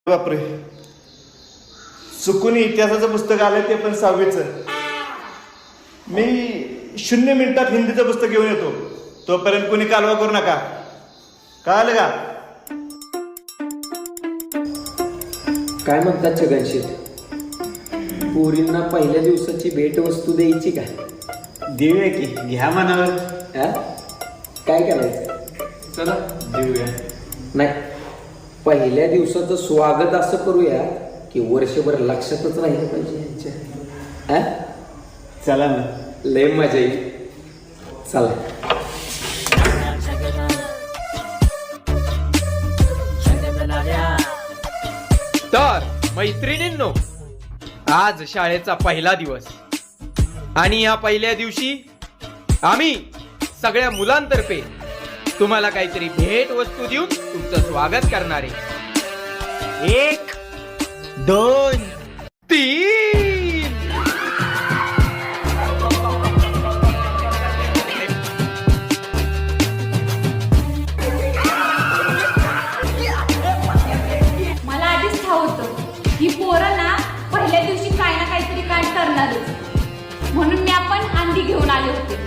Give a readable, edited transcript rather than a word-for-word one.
बापरे, चुकून इतिहासाचं पुस्तक आलंय ते पण 6वीचं. मी 0 मिनिटात हिंदीचं पुस्तक घेऊन येतो. तोपर्यंत कोणी कालवा करू नका, कळालं का? काय म्हणतात छगनशेठ, पोरींना पहिल्या दिवसाची भेट वस्तू द्यायची का? देऊया की, घ्या मनावर. काय करायचं? चला देऊया. नाही, पहिल्या दिवसाचं स्वागत असं करूया की वर्षभर लक्षातच राहिलं पाहिजे यांच्या. चला ना, लय मजा येईल. चला. तर मैत्रिणींनो, आज शाळेचा पहिला दिवस आणि या पहिल्या दिवशी आम्ही सगळ्या मुलांतर्फे तुम्हाला काहीतरी भेट वस्तू देऊन तुमचं स्वागत करणार आहे. 1 2 3. मला आधीच ठाऊक होतं ही पोरं ना पहिल्या दिवशी काही ना काहीतरी कांड करणारच, म्हणून मी आपण अंडी घेऊन आले होते.